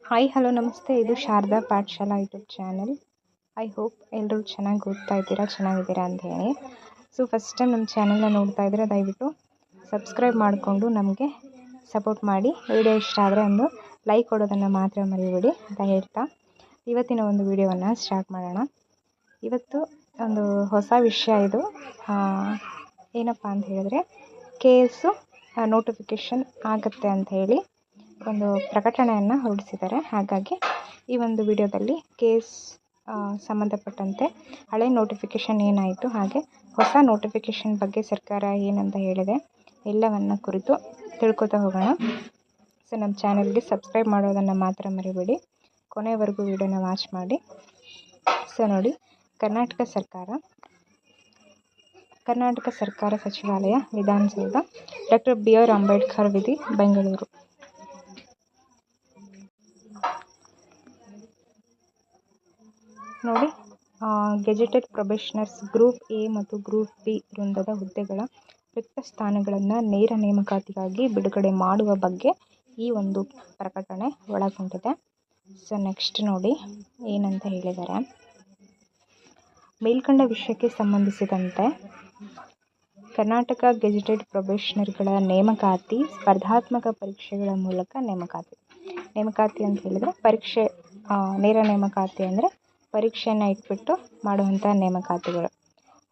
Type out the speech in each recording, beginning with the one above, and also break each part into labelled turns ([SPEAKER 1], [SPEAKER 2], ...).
[SPEAKER 1] Hi hello ನಮಸ್ತೆ. ಇದು Sharada Pathashala YouTube channel. I hope ಎಲ್ಲರೂ ಚೆನ್ನಾಗಿ ಓದ್ತಾ ಇದ್ದೀರಾ, ಚೆನ್ನಾಗಿದ್ದೀರಾ ಅಂತ ಹೇಳಿ. ಸೊ ಫಸ್ಟ್ ಟೈಮ್ ನಮ್ಮ ಚಾನಲ್ನ ನೋಡ್ತಾ ಇದ್ದರೆ ದಯವಿಟ್ಟು ಸಬ್ಸ್ಕ್ರೈಬ್ ಮಾಡಿಕೊಂಡು ನಮಗೆ ಸಪೋರ್ಟ್ ಮಾಡಿ. ವಿಡಿಯೋ ಇಷ್ಟ ಆದರೆ ಒಂದು ಲೈಕ್ ಕೊಡೋದನ್ನು ಮಾತ್ರ ಮರಿಬೇಡಿ ಅಂತ ಹೇಳ್ತಾ ಇವತ್ತಿನ ಒಂದು ವಿಡಿಯೋವನ್ನು ಸ್ಟಾರ್ಟ್ ಮಾಡೋಣ. ಇವತ್ತು ಒಂದು ಹೊಸ ವಿಷಯ ಇದು. ಏನಪ್ಪ ಅಂತ ಹೇಳಿದ್ರೆ KS ನೋಟಿಫಿಕೇಷನ್ ಆಗುತ್ತೆ ಅಂತ ಹೇಳಿ ಒಂದು ಪ್ರಕಟಣೆಯನ್ನು ಹೊರಡಿಸಿದ್ದಾರೆ. ಹಾಗಾಗಿ ಈ ಒಂದು ವಿಡಿಯೋದಲ್ಲಿ KS ಸಂಬಂಧಪಟ್ಟಂತೆ ಹಳೆ ನೋಟಿಫಿಕೇಷನ್ ಏನಾಯಿತು, ಹಾಗೆ ಹೊಸ ನೋಟಿಫಿಕೇಷನ್ ಬಗ್ಗೆ ಸರ್ಕಾರ ಏನಂತ ಹೇಳಿದೆ ಎಲ್ಲವನ್ನು ಕುರಿತು ತಿಳ್ಕೊತಾ ಹೋಗೋಣ. ಸೊ ನಮ್ಮ ಚಾನಲ್ಗೆ ಸಬ್ಸ್ಕ್ರೈಬ್ ಮಾಡೋದನ್ನು ಮಾತ್ರ ಮರಿಬೇಡಿ, ಕೊನೆವರೆಗೂ ವಿಡಿಯೋನ ವಾಚ್ ಮಾಡಿ. ಸೊ ನೋಡಿ, ಕರ್ನಾಟಕ ಸರ್ಕಾರ ಸಚಿವಾಲಯ, ವಿಧಾನಸೌಧ, ಡಾಕ್ಟರ್ BR ಅಂಬೇಡ್ಕರ್ ವಿಧಿ, ಬೆಂಗಳೂರು. ನೋಡಿ, ಗೆಜೆಟೆಡ್ ಪ್ರೊಬೇಷನರ್ಸ್ ಗ್ರೂಪ್ A ಮತ್ತು ಗ್ರೂಪ್ B ವೃಂದದ ಹುದ್ದೆಗಳ ರಿಕ್ತ ಸ್ಥಾನಗಳನ್ನು ನೇರ ನೇಮಕಾತಿಗಾಗಿ ಬಿಡುಗಡೆ ಮಾಡುವ ಬಗ್ಗೆ ಈ ಒಂದು ಪ್ರಕಟಣೆ ಒಳಗೊಂಡಿದೆ. ಸೊ ನೆಕ್ಸ್ಟ್ ನೋಡಿ ಏನಂತ ಹೇಳಿದ್ದಾರೆ. ಮೇಲ್ಕಂಡ ವಿಷಯಕ್ಕೆ ಸಂಬಂಧಿಸಿದಂತೆ ಕರ್ನಾಟಕ ಗೆಜೆಟೆಡ್ ಪ್ರೊಬೇಷನರ್ಗಳ ನೇಮಕಾತಿ ಸ್ಪರ್ಧಾತ್ಮಕ ಪರೀಕ್ಷೆಗಳ ಮೂಲಕ ನೇಮಕಾತಿ ಅಂತ ಹೇಳಿದರೆ ಪರೀಕ್ಷೆ, ನೇರ ನೇಮಕಾತಿ ಅಂದರೆ ಪರೀಕ್ಷೆಯನ್ನು ಇಟ್ಬಿಟ್ಟು ಮಾಡುವಂಥ ನೇಮಕಾತಿಗಳು.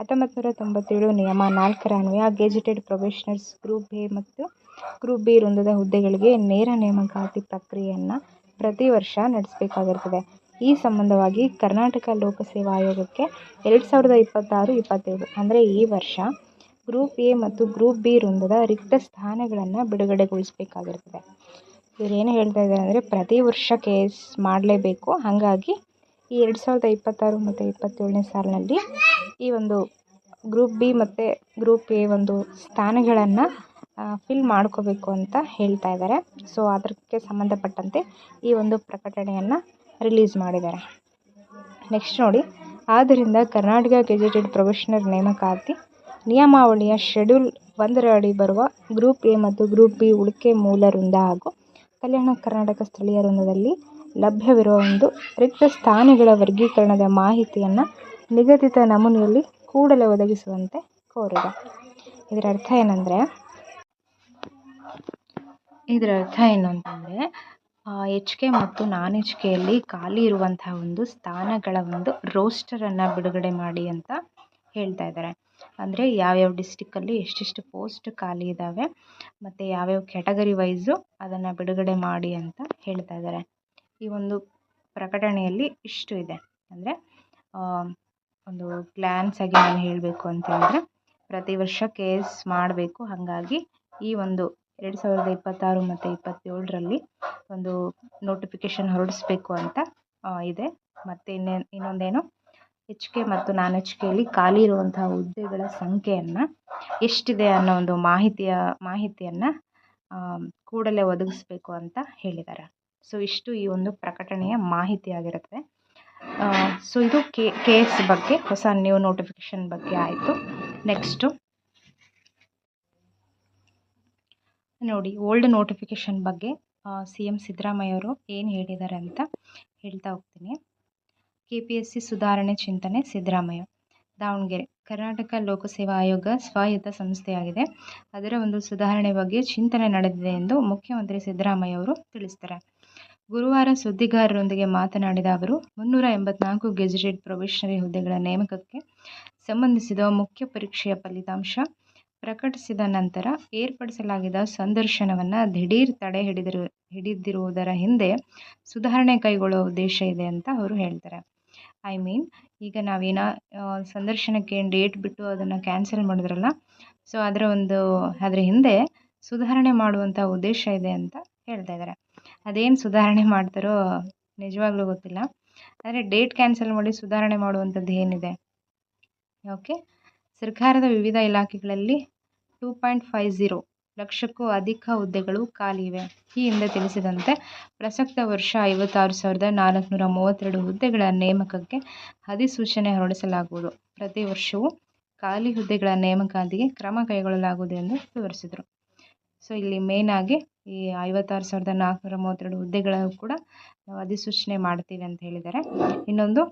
[SPEAKER 1] 1997 ನಿಯಮ 4ರ ಅನ್ವಯ ಗೆಜೆಟೆಡ್ ಪ್ರೊಬೇಷನರ್ಸ್ ಗ್ರೂಪ್ A ಮತ್ತು ಗ್ರೂಪ್ B ವೃಂದದ ಹುದ್ದೆಗಳಿಗೆ ನೇರ ನೇಮಕಾತಿ ಪ್ರಕ್ರಿಯೆಯನ್ನು ಪ್ರತಿ ವರ್ಷ ನಡೆಸಬೇಕಾಗಿರ್ತದೆ. ಈ ಸಂಬಂಧವಾಗಿ ಕರ್ನಾಟಕ ಲೋಕಸೇವಾ ಆಯೋಗಕ್ಕೆ 2026-27 ಅಂದರೆ ಈ ವರ್ಷ ಗ್ರೂಪ್ A ಮತ್ತು ಗ್ರೂಪ್ B ವೃಂದದ ರಿಕ್ತ ಸ್ಥಾನಗಳನ್ನು ಬಿಡುಗಡೆಗೊಳಿಸಬೇಕಾಗಿರ್ತದೆ. ಇವರೇನು ಹೇಳ್ತಾ ಇದ್ದಾರೆ ಅಂದರೆ ಪ್ರತಿ ವರ್ಷ KS ಮಾಡಲೇಬೇಕು. ಹಾಗಾಗಿ ಈ 2026 ಮತ್ತು 27ನೇ ಸಾಲಿನಲ್ಲಿ ಈ ಒಂದು ಗ್ರೂಪ್ B ಮತ್ತು ಗ್ರೂಪ್ A ಒಂದು ಸ್ಥಾನಗಳನ್ನು ಫಿಲ್ ಮಾಡ್ಕೋಬೇಕು ಅಂತ ಹೇಳ್ತಾ ಇದ್ದಾರೆ. ಸೊ ಅದಕ್ಕೆ ಸಂಬಂಧಪಟ್ಟಂತೆ ಈ ಒಂದು ಪ್ರಕಟಣೆಯನ್ನು ರಿಲೀಸ್ ಮಾಡಿದ್ದಾರೆ. ನೆಕ್ಸ್ಟ್ ನೋಡಿ, ಆದ್ದರಿಂದ ಕರ್ನಾಟಕ ಗೆಜೆಟೆಡ್ ಪ್ರೊಬೇಷನರ್ ನೇಮಕಾತಿ ನಿಯಮಾವಳಿಯ ಶೆಡ್ಯೂಲ್ 1ರ ಅಡಿ ಬರುವ ಗ್ರೂಪ್ A ಮತ್ತು ಗ್ರೂಪ್ B ಉಳಿಕೆ ಮೂಲ ವೃಂದ ಹಾಗೂ ಕಲ್ಯಾಣ ಕರ್ನಾಟಕ ಸ್ಥಳೀಯ ವೃಂದದಲ್ಲಿ ಲಭ್ಯವಿರುವ ಒಂದು ರಿಕ್ತ ಸ್ಥಾನಗಳ ವರ್ಗೀಕರಣದ ಮಾಹಿತಿಯನ್ನು ನಿಗದಿತ ನಮೂನೆಯಲ್ಲಿ ಕೂಡಲೇ ಒದಗಿಸುವಂತೆ ಕೋರಿದೆ. ಇದರ ಅರ್ಥ ಏನು ಅಂತಂದರೆ HK ಮತ್ತು ನಾನ್ HKಯಲ್ಲಿ ಖಾಲಿ ಇರುವಂತಹ ಒಂದು ಸ್ಥಾನಗಳ ಒಂದು ರೋಸ್ಟರನ್ನು ಬಿಡುಗಡೆ ಮಾಡಿ ಅಂತ ಹೇಳ್ತಾ ಇದ್ದಾರೆ. ಅಂದರೆ ಯಾವ್ಯಾವ ಡಿಸ್ಟಿಕ್ಕಲ್ಲಿ ಎಷ್ಟೆಷ್ಟು ಪೋಸ್ಟ್ ಖಾಲಿ ಇದ್ದಾವೆ ಮತ್ತು ಯಾವ್ಯಾವ ಕ್ಯಾಟಗರಿ ವೈಸು ಅದನ್ನು ಬಿಡುಗಡೆ ಮಾಡಿ ಅಂತ ಹೇಳ್ತಾ ಇದ್ದಾರೆ. ಈ ಒಂದು ಪ್ರಕಟಣೆಯಲ್ಲಿ ಇಷ್ಟು ಇದೆ. ಅಂದರೆ ಒಂದು ಗ್ಲ್ಯಾನ್ಸ್ ಆಗಿ ನಾನು ಹೇಳಬೇಕು ಅಂತ ಹೇಳಿದ್ರೆ ಪ್ರತಿ ವರ್ಷ KS ಮಾಡಬೇಕು. ಹಾಗಾಗಿ ಈ ಒಂದು 2026 ಮತ್ತು 27ರಲ್ಲಿ ಒಂದು ನೋಟಿಫಿಕೇಷನ್ ಹೊರಡಿಸ್ಬೇಕು ಅಂತ ಇದೆ. ಮತ್ತು ಇನ್ನೊಂದೇನು, HK ಮತ್ತು ನಾನ್ HKಯಲ್ಲಿ ಖಾಲಿ ಇರುವಂತಹ ಹುದ್ದೆಗಳ ಸಂಖ್ಯೆಯನ್ನು ಎಷ್ಟಿದೆ ಅನ್ನೋ ಒಂದು ಮಾಹಿತಿಯನ್ನು ಕೂಡಲೇ ಒದಗಿಸ್ಬೇಕು ಅಂತ ಹೇಳಿದ್ದಾರೆ. ಸೊ ಇಷ್ಟು ಈ ಒಂದು ಪ್ರಕಟಣೆಯ ಮಾಹಿತಿ ಆಗಿರುತ್ತೆ. ಸೊ ಇದು KS ಬಗ್ಗೆ ಹೊಸ ನ್ಯೂ ನೋಟಿಫಿಕೇಷನ್ ಬಗ್ಗೆ ಆಯಿತು. ನೆಕ್ಸ್ಟು ನೋಡಿ, ಓಲ್ಡ್ ನೋಟಿಫಿಕೇಷನ್ ಬಗ್ಗೆ CM ಸಿದ್ದರಾಮಯ್ಯ ಅವರು ಏನು ಹೇಳಿದ್ದಾರೆ ಅಂತ ಹೇಳ್ತಾ ಹೋಗ್ತೀನಿ. KPSC ಸುಧಾರಣೆ ಚಿಂತನೆ ಸಿದ್ದರಾಮಯ್ಯ. ದಾವಣಗೆರೆ, ಕರ್ನಾಟಕ ಲೋಕಸೇವಾ ಆಯೋಗ ಸ್ವಾಯತ್ತ ಸಂಸ್ಥೆಯಾಗಿದೆ. ಅದರ ಒಂದು ಸುಧಾರಣೆ ಬಗ್ಗೆ ಚಿಂತನೆ ನಡೆದಿದೆ ಎಂದು ಮುಖ್ಯಮಂತ್ರಿ ಸಿದ್ದರಾಮಯ್ಯ ಅವರು ತಿಳಿಸಿದ್ದಾರೆ. ಗುರುವಾರ ಸುದ್ದಿಗಾರರೊಂದಿಗೆ ಮಾತನಾಡಿದ ಅವರು, 384 ಗೆಜೆಟೆಡ್ ಪ್ರೊಬೇಷನರಿ ಹುದ್ದೆಗಳ ನೇಮಕಕ್ಕೆ ಸಂಬಂಧಿಸಿದ ಮುಖ್ಯ ಪರೀಕ್ಷೆಯ ಫಲಿತಾಂಶ ಪ್ರಕಟಿಸಿದ ನಂತರ ಏರ್ಪಡಿಸಲಾಗಿದ್ದ ಸಂದರ್ಶನವನ್ನು ದಿಢೀರ್ ತಡೆ ಹಿಡಿದಿರುವುದರ ಹಿಂದೆ ಸುಧಾರಣೆ ಕೈಗೊಳ್ಳುವ ಉದ್ದೇಶ ಇದೆ ಅಂತ ಅವರು ಹೇಳ್ತಾರೆ. ಈಗ ನಾವೇನೋ ಸಂದರ್ಶನಕ್ಕೆ ಡೇಟ್ ಬಿಟ್ಟು ಅದನ್ನು ಕ್ಯಾನ್ಸಲ್ ಮಾಡಿದ್ರಲ್ಲ, ಸೊ ಅದರ ಹಿಂದೆ ಸುಧಾರಣೆ ಮಾಡುವಂಥ ಉದ್ದೇಶ ಇದೆ ಅಂತ ಹೇಳ್ತಾ ಇದ್ದಾರೆ. ಅದೇನು ಸುಧಾರಣೆ ಮಾಡ್ತಾರೋ ನಿಜವಾಗ್ಲೂ ಗೊತ್ತಿಲ್ಲ. ಆದರೆ ಡೇಟ್ ಕ್ಯಾನ್ಸಲ್ ಮಾಡಿ ಸುಧಾರಣೆ ಮಾಡುವಂಥದ್ದು ಏನಿದೆ? ಓಕೆ, ಸರ್ಕಾರದ ವಿವಿಧ ಇಲಾಖೆಗಳಲ್ಲಿ 2.50 ಲಕ್ಷಕ್ಕೂ ಅಧಿಕ ಹುದ್ದೆಗಳು ಖಾಲಿ ಇವೆ. ಈ ಹಿಂದೆ ತಿಳಿಸಿದಂತೆ ಪ್ರಸಕ್ತ ವರ್ಷ 56,432 ಹುದ್ದೆಗಳ ನೇಮಕಕ್ಕೆ ಅಧಿಸೂಚನೆ ಹೊರಡಿಸಲಾಗುವುದು. ಪ್ರತಿ ವರ್ಷವೂ ಖಾಲಿ ಹುದ್ದೆಗಳ ನೇಮಕಾತಿಗೆ ಕ್ರಮ ಕೈಗೊಳ್ಳಲಾಗುವುದು ಎಂದು ವಿವರಿಸಿದರು. ಸೊ ಇಲ್ಲಿ ಮೇನ್ ಆಗಿ ಈ 56,432 ಹುದ್ದೆಗಳ ಕೂಡ ನಾವು ಅಧಿಸೂಚನೆ ಮಾಡ್ತೀವಿ ಅಂತ ಹೇಳಿದ್ದಾರೆ. ಇನ್ನೊಂದು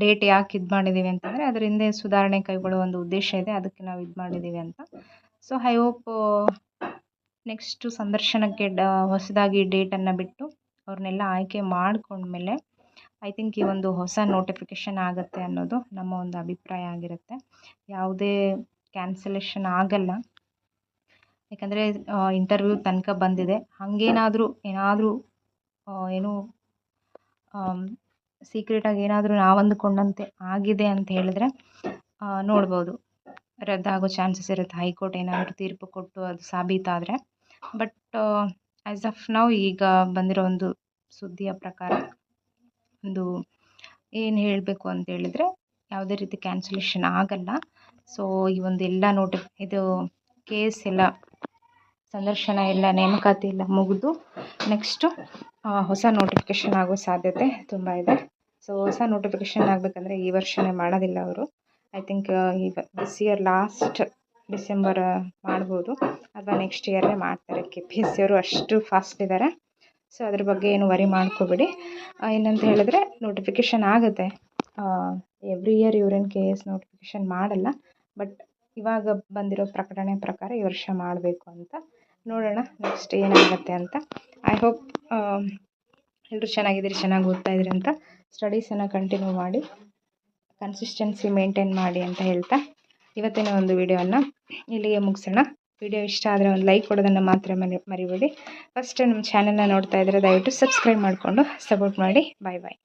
[SPEAKER 1] ಡೇಟ್ ಯಾಕೆ ಇದು ಮಾಡಿದ್ದೀವಿ ಅಂತಂದರೆ ಅದರ ಹಿಂದೆ ಸುಧಾರಣೆ ಕೈಗೊಳ್ಳುವ ಒಂದು ಉದ್ದೇಶ ಇದೆ, ಅದಕ್ಕೆ ನಾವು ಇದು ಮಾಡಿದ್ದೀವಿ ಅಂತ. ಸೊ ಐ ಹೋಪ್ ನೆಕ್ಸ್ಟು ಸಂದರ್ಶನಕ್ಕೆ ಹೊಸದಾಗಿ ಡೇಟನ್ನು ಬಿಟ್ಟು ಅವ್ರನ್ನೆಲ್ಲ ಆಯ್ಕೆ ಮಾಡ್ಕೊಂಡ್ಮೇಲೆ ಐ ಥಿಂಕ್ ಈ ಒಂದು ಹೊಸ ನೋಟಿಫಿಕೇಷನ್ ಆಗುತ್ತೆ ಅನ್ನೋದು ನಮ್ಮ ಒಂದು ಅಭಿಪ್ರಾಯ ಆಗಿರುತ್ತೆ. ಯಾವುದೇ ಕ್ಯಾನ್ಸಲೇಷನ್ ಆಗಲ್ಲ, ಯಾಕಂದರೆ ಇಂಟರ್ವ್ಯೂ ತನಕ ಬಂದಿದೆ. ಹಾಗೇನಾದರೂ ಏನು ಸೀಕ್ರೆಟಾಗಿ ಏನಾದರೂ ನಾವು ಅಂದುಕೊಂಡಂತೆ ಆಗಿದೆ ಅಂತ ಹೇಳಿದ್ರೆ ನೋಡ್ಬೋದು, ರದ್ದಾಗೋ ಚಾನ್ಸಸ್ ಇರುತ್ತೆ. ಹೈಕೋರ್ಟ್ ಏನಾದರೂ ತೀರ್ಪು ಕೊಟ್ಟು ಅದು ಸಾಬೀತಾದರೆ. ಬಟ್ ಆ್ಯಸ್ ಆಫ್ ನಾವು ಈಗ ಬಂದಿರೋ ಒಂದು ಸುದ್ದಿಯ ಪ್ರಕಾರ ಒಂದು ಏನು ಹೇಳಬೇಕು ಅಂತ ಹೇಳಿದರೆ ಯಾವುದೇ ರೀತಿ ಕ್ಯಾನ್ಸಲೇಷನ್ ಆಗಲ್ಲ. ಸೊ ಈ ಒಂದು ಎಲ್ಲ ಇದು ಕೇಸ್ ಎಲ್ಲ ಸಂದರ್ಶನ ಎಲ್ಲ ನೇಮಕಾತಿ ಎಲ್ಲ ಮುಗಿದು ನೆಕ್ಸ್ಟು ಹೊಸ ನೋಟಿಫಿಕೇಷನ್ ಆಗೋ ಸಾಧ್ಯತೆ ತುಂಬ ಇದೆ. ಸೊ ಹೊಸ ನೋಟಿಫಿಕೇಷನ್ ಆಗಬೇಕಂದ್ರೆ ಈ ವರ್ಷವೇ ಮಾಡೋದಿಲ್ಲ ಅವರು. I think this year last December ಮಾಡ್ಬೋದು, ಅಥವಾ ನೆಕ್ಸ್ಟ್ ಇಯರೇ ಮಾಡ್ತಾರೆ. KPSC ಅವರು ಅಷ್ಟು ಫಾಸ್ಟ್ ಇದ್ದಾರೆ. ಸೊ ಅದ್ರ ಬಗ್ಗೆ ಏನು ವರಿ ಮಾಡ್ಕೋಬೇಡಿ. ಏನಂತ ಹೇಳಿದ್ರೆ ನೋಟಿಫಿಕೇಷನ್ ಆಗುತ್ತೆ. ಎವ್ರಿ ಇಯರ್ ಇವ್ರೇನು KS ನೋಟಿಫಿಕೇಷನ್ ಮಾಡಲ್ಲ. ಬಟ್ ಇವಾಗ ಬಂದಿರೋ ಪ್ರಕಟಣೆ ಪ್ರಕಾರ ಈ ವರ್ಷ ಮಾಡಬೇಕು ಅಂತ. ನೋಡೋಣ ನೆಕ್ಸ್ಟ್ ಏನಾಗುತ್ತೆ ಅಂತ. ಐ ಹೋಪ್ ಎಲ್ಲರೂ ಚೆನ್ನಾಗಿದ್ದೀರಿ, ಚೆನ್ನಾಗಿ ಓದ್ತಾ ಇದ್ದೀರಿ ಅಂತ. ಸ್ಟಡೀಸನ್ನು ಕಂಟಿನ್ಯೂ ಮಾಡಿ, ಕನ್ಸಿಸ್ಟೆನ್ಸಿ ಮೇಂಟೈನ್ ಮಾಡಿ ಅಂತ ಹೇಳ್ತಾ ಇವತ್ತಿನ ಒಂದು ವಿಡಿಯೋನ ಇಲ್ಲಿಗೆ ಮುಗಿಸೋಣ. ವಿಡಿಯೋ ಇಷ್ಟ ಆದರೆ ಒಂದು ಲೈಕ್ ಕೊಡೋದನ್ನು ಮಾತ್ರ ಮರಿಬೇಡಿ. ಫಸ್ಟ್ ನಮ್ಮ ಚಾನಲ್ನ ನೋಡ್ತಾ ಇದ್ದರೆ ದಯವಿಟ್ಟು ಸಬ್ಸ್ಕ್ರೈಬ್ ಮಾಡಿಕೊಂಡು ಸಪೋರ್ಟ್ ಮಾಡಿ. ಬಾಯ್ ಬಾಯ್.